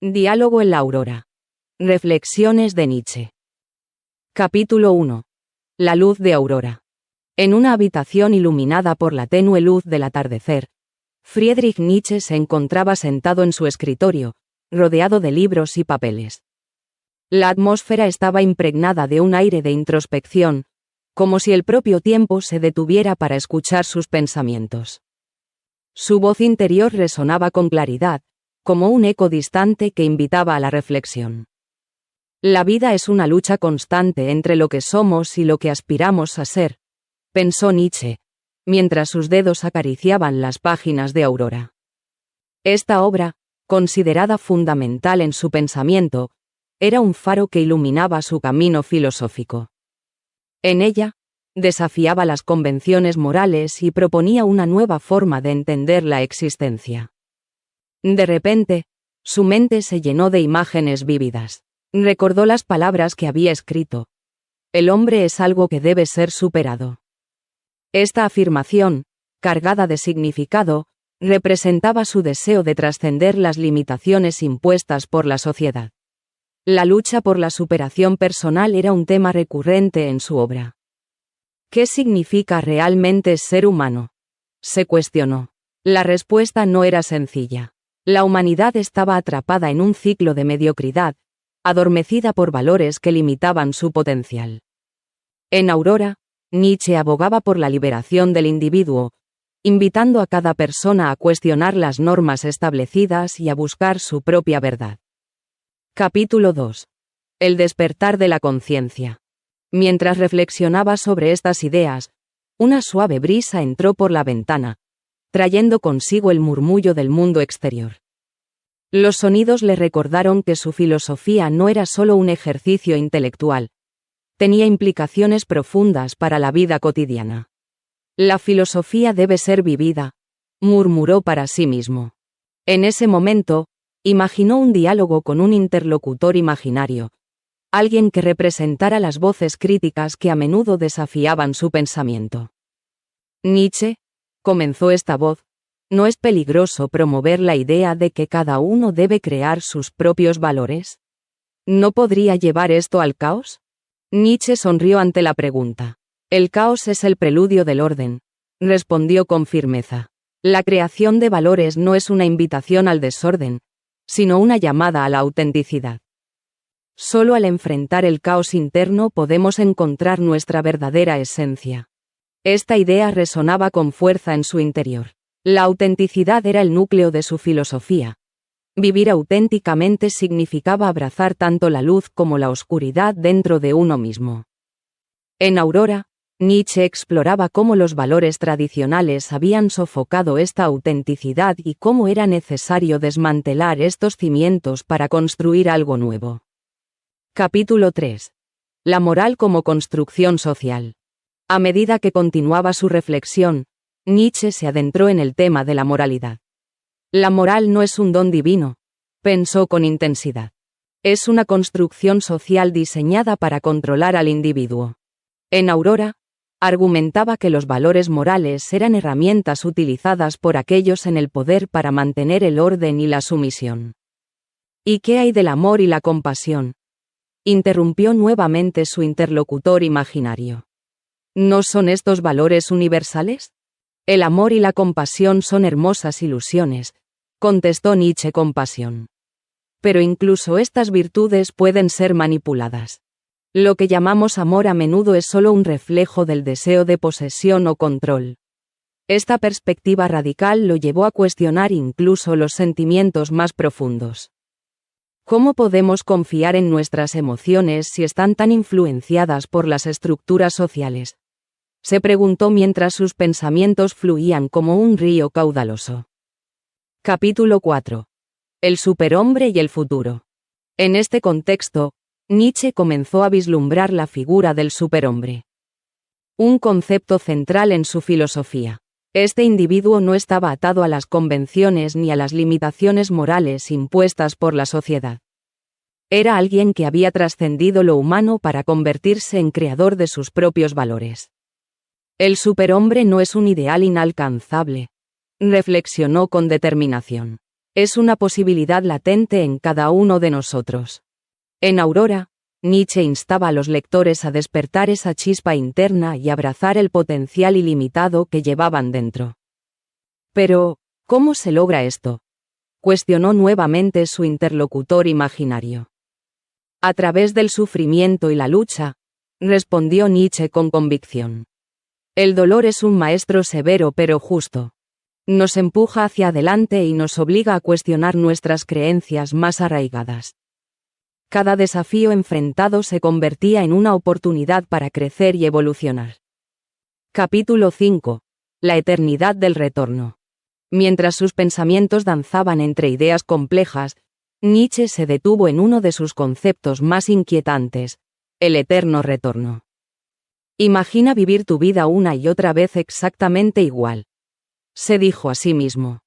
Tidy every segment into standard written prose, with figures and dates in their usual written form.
Diálogo en la aurora. Reflexiones de Nietzsche. Capítulo 1. La luz de aurora. En una habitación iluminada por la tenue luz del atardecer, Friedrich Nietzsche se encontraba sentado en su escritorio, rodeado de libros y papeles. La atmósfera estaba impregnada de un aire de introspección, como si el propio tiempo se detuviera para escuchar sus pensamientos. Su voz interior resonaba con claridad, como un eco distante que invitaba a la reflexión. La vida es una lucha constante entre lo que somos y lo que aspiramos a ser, pensó Nietzsche, mientras sus dedos acariciaban las páginas de Aurora. Esta obra, considerada fundamental en su pensamiento, era un faro que iluminaba su camino filosófico. En ella, desafiaba las convenciones morales y proponía una nueva forma de entender la existencia. De repente, su mente se llenó de imágenes vívidas. Recordó las palabras que había escrito. El hombre es algo que debe ser superado. Esta afirmación, cargada de significado, representaba su deseo de trascender las limitaciones impuestas por la sociedad. La lucha por la superación personal era un tema recurrente en su obra. ¿Qué significa realmente ser humano?, se cuestionó. La respuesta no era sencilla. La humanidad estaba atrapada en un ciclo de mediocridad, adormecida por valores que limitaban su potencial. En Aurora, Nietzsche abogaba por la liberación del individuo, invitando a cada persona a cuestionar las normas establecidas y a buscar su propia verdad. Capítulo 2. El despertar de la conciencia. Mientras reflexionaba sobre estas ideas, una suave brisa entró por la ventana, trayendo consigo el murmullo del mundo exterior. Los sonidos le recordaron que su filosofía no era solo un ejercicio intelectual, tenía implicaciones profundas para la vida cotidiana. La filosofía debe ser vivida, murmuró para sí mismo. En ese momento, imaginó un diálogo con un interlocutor imaginario, alguien que representara las voces críticas que a menudo desafiaban su pensamiento. Nietzsche, comenzó esta voz, ¿no es peligroso promover la idea de que cada uno debe crear sus propios valores? ¿No podría llevar esto al caos? Nietzsche sonrió ante la pregunta. El caos es el preludio del orden, respondió con firmeza. La creación de valores no es una invitación al desorden, sino una llamada a la autenticidad. Solo al enfrentar el caos interno podemos encontrar nuestra verdadera esencia. Esta idea resonaba con fuerza en su interior. La autenticidad era el núcleo de su filosofía. Vivir auténticamente significaba abrazar tanto la luz como la oscuridad dentro de uno mismo. En Aurora, Nietzsche exploraba cómo los valores tradicionales habían sofocado esta autenticidad y cómo era necesario desmantelar estos cimientos para construir algo nuevo. Capítulo 3. La moral como construcción social. A medida que continuaba su reflexión, Nietzsche se adentró en el tema de la moralidad. La moral no es un don divino, pensó con intensidad. Es una construcción social diseñada para controlar al individuo. En Aurora, argumentaba que los valores morales eran herramientas utilizadas por aquellos en el poder para mantener el orden y la sumisión. ¿Y qué hay del amor y la compasión?, interrumpió nuevamente su interlocutor imaginario. ¿No son estos valores universales? El amor y la compasión son hermosas ilusiones, contestó Nietzsche con pasión. Pero incluso estas virtudes pueden ser manipuladas. Lo que llamamos amor a menudo es solo un reflejo del deseo de posesión o control. Esta perspectiva radical lo llevó a cuestionar incluso los sentimientos más profundos. ¿Cómo podemos confiar en nuestras emociones si están tan influenciadas por las estructuras sociales?, se preguntó mientras sus pensamientos fluían como un río caudaloso. Capítulo 4. El superhombre y el futuro. En este contexto, Nietzsche comenzó a vislumbrar la figura del superhombre. Un concepto central en su filosofía. Este individuo no estaba atado a las convenciones ni a las limitaciones morales impuestas por la sociedad. Era alguien que había trascendido lo humano para convertirse en creador de sus propios valores. El superhombre no es un ideal inalcanzable, reflexionó con determinación. Es una posibilidad latente en cada uno de nosotros. En Aurora, Nietzsche instaba a los lectores a despertar esa chispa interna y abrazar el potencial ilimitado que llevaban dentro. Pero, ¿cómo se logra esto?, cuestionó nuevamente su interlocutor imaginario. A través del sufrimiento y la lucha, respondió Nietzsche con convicción. El dolor es un maestro severo pero justo. Nos empuja hacia adelante y nos obliga a cuestionar nuestras creencias más arraigadas. Cada desafío enfrentado se convertía en una oportunidad para crecer y evolucionar. Capítulo 5. La eternidad del retorno. Mientras sus pensamientos danzaban entre ideas complejas, Nietzsche se detuvo en uno de sus conceptos más inquietantes: el eterno retorno. Imagina vivir tu vida una y otra vez exactamente igual, se dijo a sí mismo.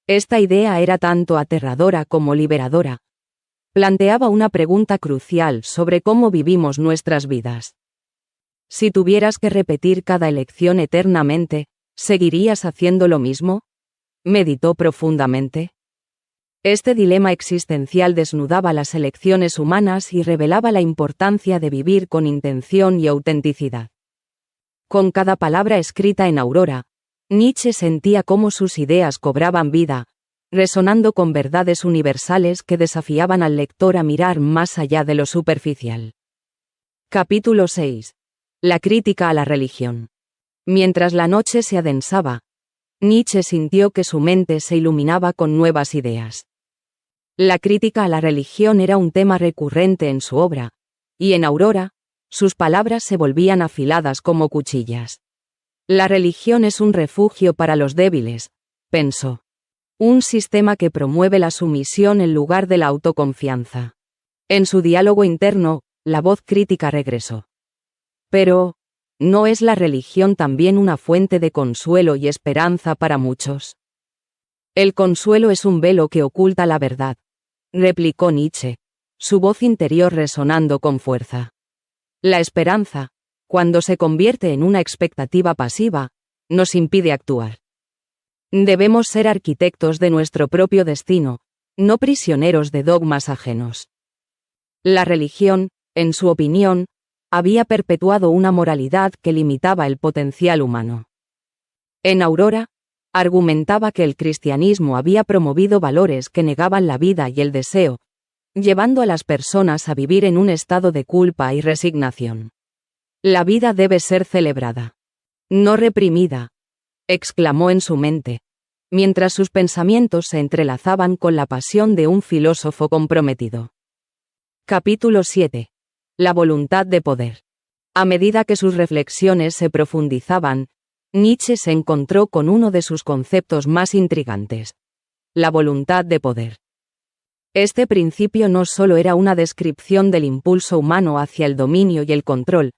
Esta idea era tanto aterradora como liberadora. Planteaba una pregunta crucial sobre cómo vivimos nuestras vidas. Si tuvieras que repetir cada elección eternamente, ¿seguirías haciendo lo mismo?, meditó profundamente. Este dilema existencial desnudaba las elecciones humanas y revelaba la importancia de vivir con intención y autenticidad. Con cada palabra escrita en Aurora, Nietzsche sentía cómo sus ideas cobraban vida, resonando con verdades universales que desafiaban al lector a mirar más allá de lo superficial. Capítulo 6. La crítica a la religión. Mientras la noche se adensaba, Nietzsche sintió que su mente se iluminaba con nuevas ideas. La crítica a la religión era un tema recurrente en su obra, y en Aurora, sus palabras se volvían afiladas como cuchillas. La religión es un refugio para los débiles, pensó. Un sistema que promueve la sumisión en lugar de la autoconfianza. En su diálogo interno, la voz crítica regresó. Pero, ¿no es la religión también una fuente de consuelo y esperanza para muchos? El consuelo es un velo que oculta la verdad, replicó Nietzsche, su voz interior resonando con fuerza. La esperanza, cuando se convierte en una expectativa pasiva, nos impide actuar. Debemos ser arquitectos de nuestro propio destino, no prisioneros de dogmas ajenos. La religión, en su opinión, había perpetuado una moralidad que limitaba el potencial humano. En Aurora, argumentaba que el cristianismo había promovido valores que negaban la vida y el deseo, llevando a las personas a vivir en un estado de culpa y resignación. La vida debe ser celebrada, no reprimida, exclamó en su mente, mientras sus pensamientos se entrelazaban con la pasión de un filósofo comprometido. Capítulo 7. La voluntad de poder. A medida que sus reflexiones se profundizaban, Nietzsche se encontró con uno de sus conceptos más intrigantes: la voluntad de poder. Este principio no solo era una descripción del impulso humano hacia el dominio y el control,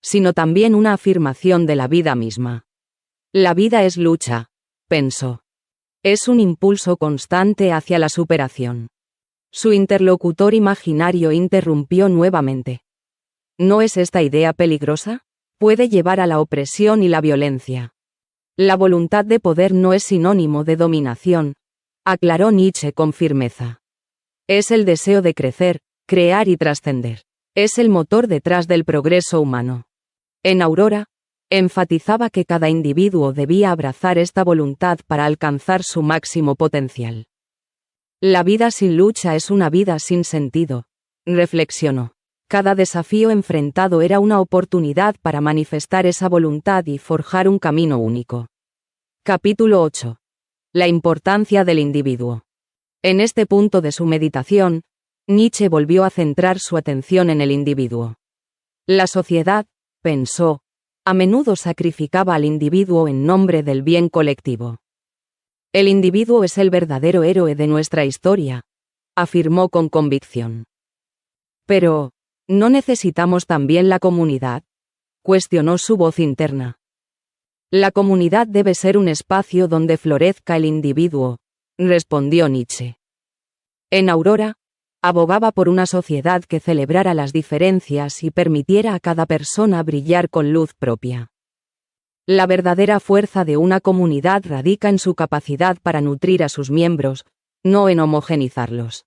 sino también una afirmación de la vida misma. La vida es lucha, pensó. Es un impulso constante hacia la superación. Su interlocutor imaginario interrumpió nuevamente. ¿No es esta idea peligrosa? Puede llevar a la opresión y la violencia. La voluntad de poder no es sinónimo de dominación, aclaró Nietzsche con firmeza. Es el deseo de crecer, crear y trascender. Es el motor detrás del progreso humano. En Aurora, enfatizaba que cada individuo debía abrazar esta voluntad para alcanzar su máximo potencial. La vida sin lucha es una vida sin sentido, reflexionó. Cada desafío enfrentado era una oportunidad para manifestar esa voluntad y forjar un camino único. Capítulo 8. La importancia del individuo. En este punto de su meditación, Nietzsche volvió a centrar su atención en el individuo. La sociedad, pensó, a menudo sacrificaba al individuo en nombre del bien colectivo. El individuo es el verdadero héroe de nuestra historia, afirmó con convicción. Pero, ¿no necesitamos también la comunidad?, cuestionó su voz interna. La comunidad debe ser un espacio donde florezca el individuo, respondió Nietzsche. En Aurora, abogaba por una sociedad que celebrara las diferencias y permitiera a cada persona brillar con luz propia. La verdadera fuerza de una comunidad radica en su capacidad para nutrir a sus miembros, no en homogenizarlos.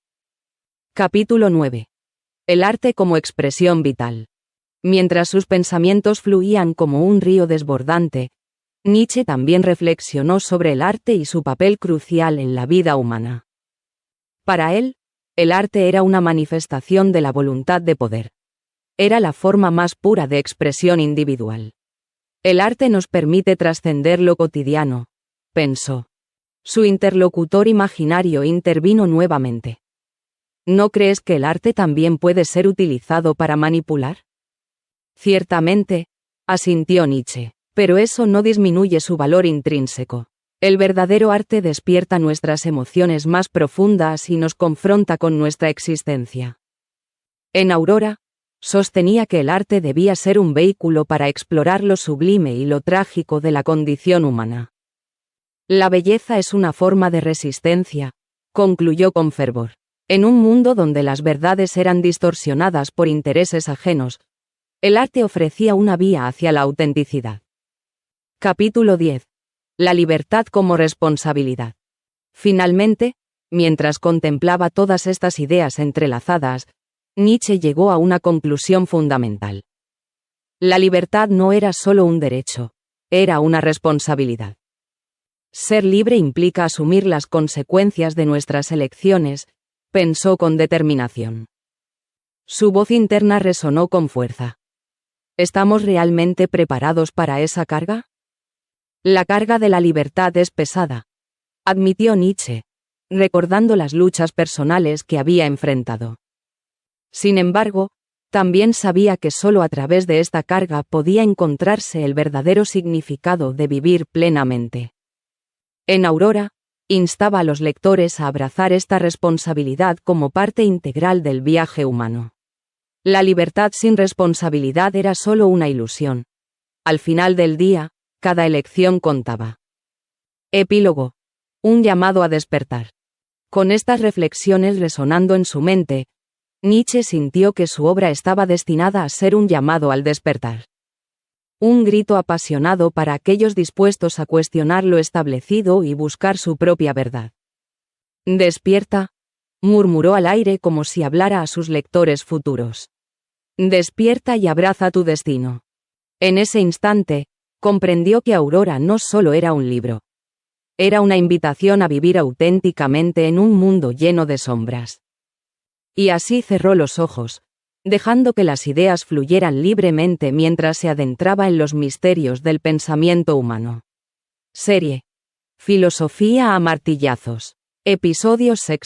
Capítulo 9. El arte como expresión vital. Mientras sus pensamientos fluían como un río desbordante, Nietzsche también reflexionó sobre el arte y su papel crucial en la vida humana. Para él, el arte era una manifestación de la voluntad de poder. Era la forma más pura de expresión individual. El arte nos permite trascender lo cotidiano, pensó. Su interlocutor imaginario intervino nuevamente. ¿No crees que el arte también puede ser utilizado para manipular? Ciertamente, asintió Nietzsche, pero eso no disminuye su valor intrínseco. El verdadero arte despierta nuestras emociones más profundas y nos confronta con nuestra existencia. En Aurora, sostenía que el arte debía ser un vehículo para explorar lo sublime y lo trágico de la condición humana. La belleza es una forma de resistencia, concluyó con fervor. En un mundo donde las verdades eran distorsionadas por intereses ajenos, el arte ofrecía una vía hacia la autenticidad. Capítulo 10. La libertad como responsabilidad. Finalmente, mientras contemplaba todas estas ideas entrelazadas, Nietzsche llegó a una conclusión fundamental. La libertad no era solo un derecho, era una responsabilidad. Ser libre implica asumir las consecuencias de nuestras elecciones, pensó con determinación. Su voz interna resonó con fuerza. ¿Estamos realmente preparados para esa carga? La carga de la libertad es pesada, admitió Nietzsche, recordando las luchas personales que había enfrentado. Sin embargo, también sabía que solo a través de esta carga podía encontrarse el verdadero significado de vivir plenamente. En Aurora, instaba a los lectores a abrazar esta responsabilidad como parte integral del viaje humano. La libertad sin responsabilidad era solo una ilusión. Al final del día, cada elección contaba. Epílogo. Un llamado a despertar. Con estas reflexiones resonando en su mente, Nietzsche sintió que su obra estaba destinada a ser un llamado al despertar. Un grito apasionado para aquellos dispuestos a cuestionar lo establecido y buscar su propia verdad. Despierta, murmuró al aire como si hablara a sus lectores futuros. Despierta y abraza tu destino. En ese instante, comprendió que Aurora no solo era un libro. Era una invitación a vivir auténticamente en un mundo lleno de sombras. Y así cerró los ojos, dejando que las ideas fluyeran libremente mientras se adentraba en los misterios del pensamiento humano. Serie. Filosofía a martillazos. Episodio 6.